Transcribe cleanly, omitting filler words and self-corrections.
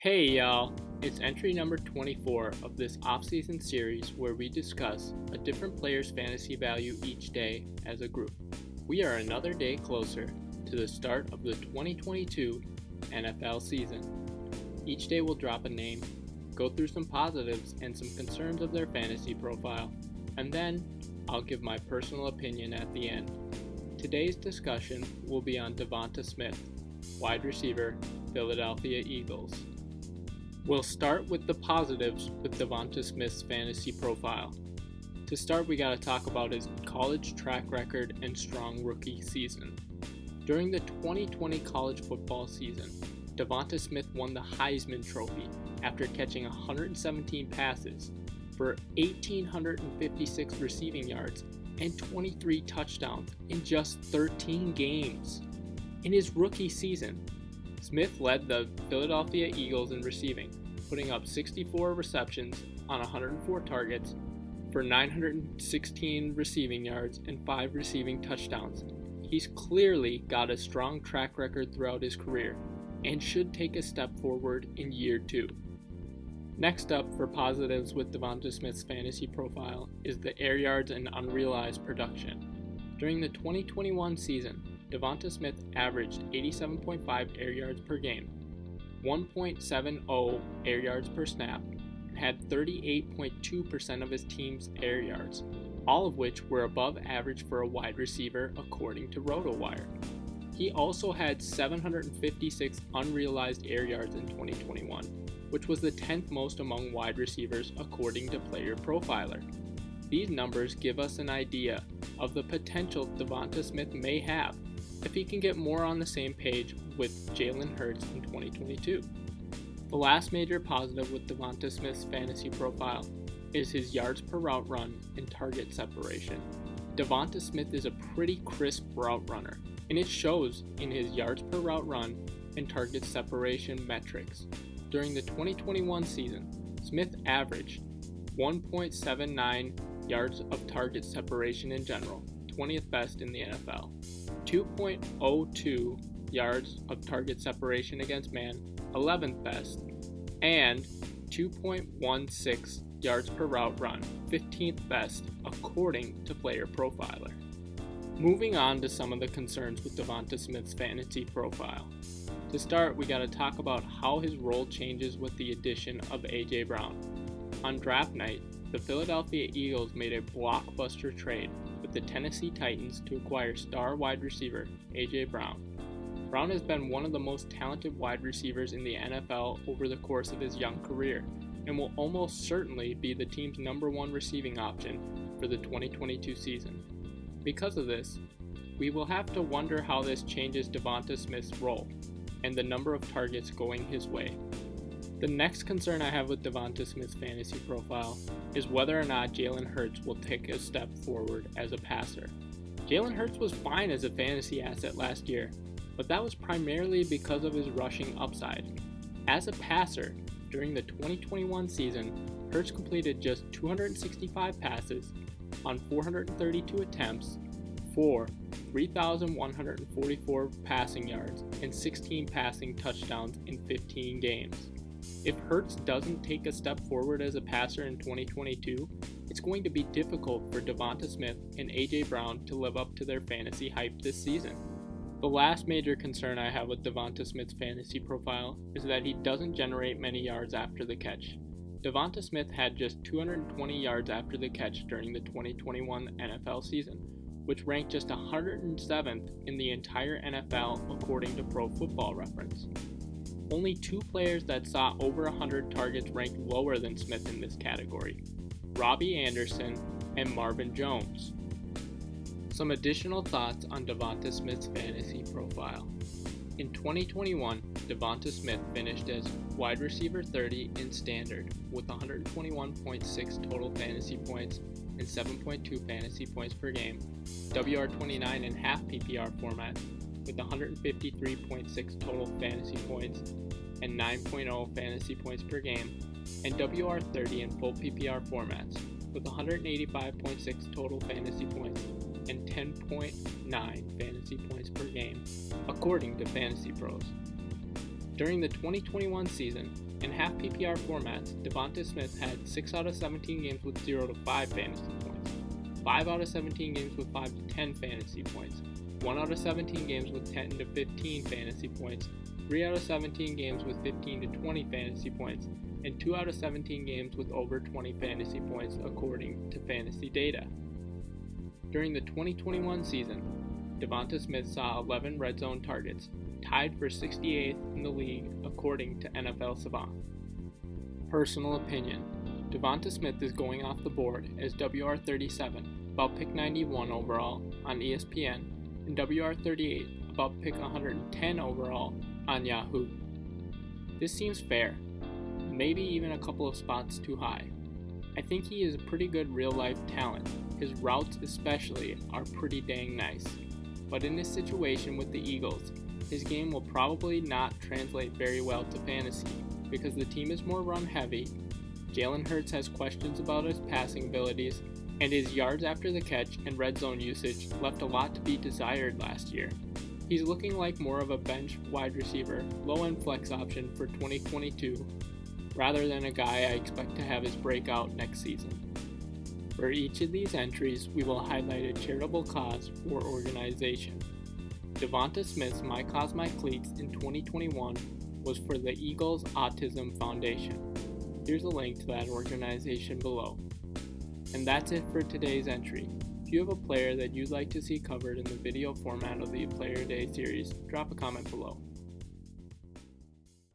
Hey y'all, it's entry number 24 of this offseason series where we discuss a different player's fantasy value each day as a group. We are another day closer to the start of the 2022 NFL season. Each day we'll drop a name, go through some positives and some concerns of their fantasy profile, and then I'll give my personal opinion at the end. Today's discussion will be on DeVonta Smith, wide receiver, Philadelphia Eagles. We'll start with the positives with DeVonta Smith's fantasy profile. To start, we gotta talk about his college track record and strong rookie season. During the 2020 college football season, DeVonta Smith won the Heisman Trophy after catching 117 passes for 1,856 receiving yards and 23 touchdowns in just 13 games. In his rookie season, Smith led the Philadelphia Eagles in receiving, putting up 64 receptions on 104 targets for 916 receiving yards and 5 receiving touchdowns. He's clearly got a strong track record throughout his career and should take a step forward in year 2. Next up for positives with DeVonta Smith's fantasy profile is the air yards and unrealized production. During the 2021 season, DeVonta Smith averaged 87.5 air yards per game, 1.70 air yards per snap, and had 38.2% of his team's air yards, all of which were above average for a wide receiver according to RotoWire. He also had 756 unrealized air yards in 2021, which was the 10th most among wide receivers according to Player Profiler. These numbers give us an idea of the potential DeVonta Smith may have if he can get more on the same page with Jalen Hurts in 2022. The last major positive with DeVonta Smith's fantasy profile is his yards per route run and target separation. DeVonta Smith is a pretty crisp route runner, and it shows in his yards per route run and target separation metrics. During the 2021 season, Smith averaged 1.79 yards of target separation in general, 20th best in the NFL, 2.02 yards of target separation against man, 11th best, and 2.16 yards per route run, 15th best according to Player Profiler. Moving on to some of the concerns with DeVonta Smith's fantasy profile. To start, we gotta talk about how his role changes with the addition of A.J. Brown. On draft night, the Philadelphia Eagles made a blockbuster trade with the Tennessee Titans to acquire star wide receiver A.J. Brown. Brown has been one of the most talented wide receivers in the NFL over the course of his young career and will almost certainly be the team's number one receiving option for the 2022 season. Because of this, we will have to wonder how this changes DeVonta Smith's role and the number of targets going his way. The next concern I have with DeVonta Smith's fantasy profile is whether or not Jalen Hurts will take a step forward as a passer. Jalen Hurts was fine as a fantasy asset last year, but that was primarily because of his rushing upside. As a passer, during the 2021 season, Hurts completed just 265 passes on 432 attempts for 3,144 passing yards and 16 passing touchdowns in 15 games. If Hurts doesn't take a step forward as a passer in 2022, it's going to be difficult for DeVonta Smith and A.J. Brown to live up to their fantasy hype this season. The last major concern I have with DeVonta Smith's fantasy profile is that he doesn't generate many yards after the catch. DeVonta Smith had just 220 yards after the catch during the 2021 NFL season, which ranked just 107th in the entire NFL according to Pro Football Reference. Only 2 players that saw over 100 targets ranked lower than Smith in this category, Robbie Anderson and Marvin Jones. Some additional thoughts on DeVonta Smith's fantasy profile. In 2021, DeVonta Smith finished as wide receiver 30 in standard with 121.6 total fantasy points and 7.2 fantasy points per game, WR29 in half PPR formats with 153.6 total fantasy points and 9.0 fantasy points per game, and WR30 in full PPR formats with 185.6 total fantasy points and 10.9 fantasy points per game, according to Fantasy Pros. During the 2021 season, in half PPR formats, DeVonta Smith had 6 out of 17 games with 0 to 5 fantasy points, 5 out of 17 games with 5 to 10 fantasy points, 1 out of 17 games with 10 to 15 fantasy points, 3 out of 17 games with 15 to 20 fantasy points, and 2 out of 17 games with over 20 fantasy points according to fantasy data. During the 2021 season, DeVonta Smith saw 11 red zone targets, tied for 68th in the league according to NFL Savant. Personal opinion: DeVonta Smith is going off the board as WR37, about pick 91 overall on ESPN, and WR38, about pick 110 overall on Yahoo. This seems fair, maybe even a couple of spots too high. I think he is a pretty good real-life talent. His routes especially are pretty dang nice. But in this situation with the Eagles, his game will probably not translate very well to fantasy because the team is more run-heavy, Jalen Hurts has questions about his passing abilities, and his yards after the catch and red zone usage left a lot to be desired last year. He's looking like more of a bench wide receiver, low-end flex option for 2022, rather than a guy I expect to have his breakout next season. For each of these entries, we will highlight a charitable cause or organization. DeVonta Smith's My Cause, My Cleats in 2021 was for the Eagles Autism Foundation. Here's a link to that organization below. And that's it for today's entry. If you have a player that you'd like to see covered in the video format of the Player Day series, drop a comment below.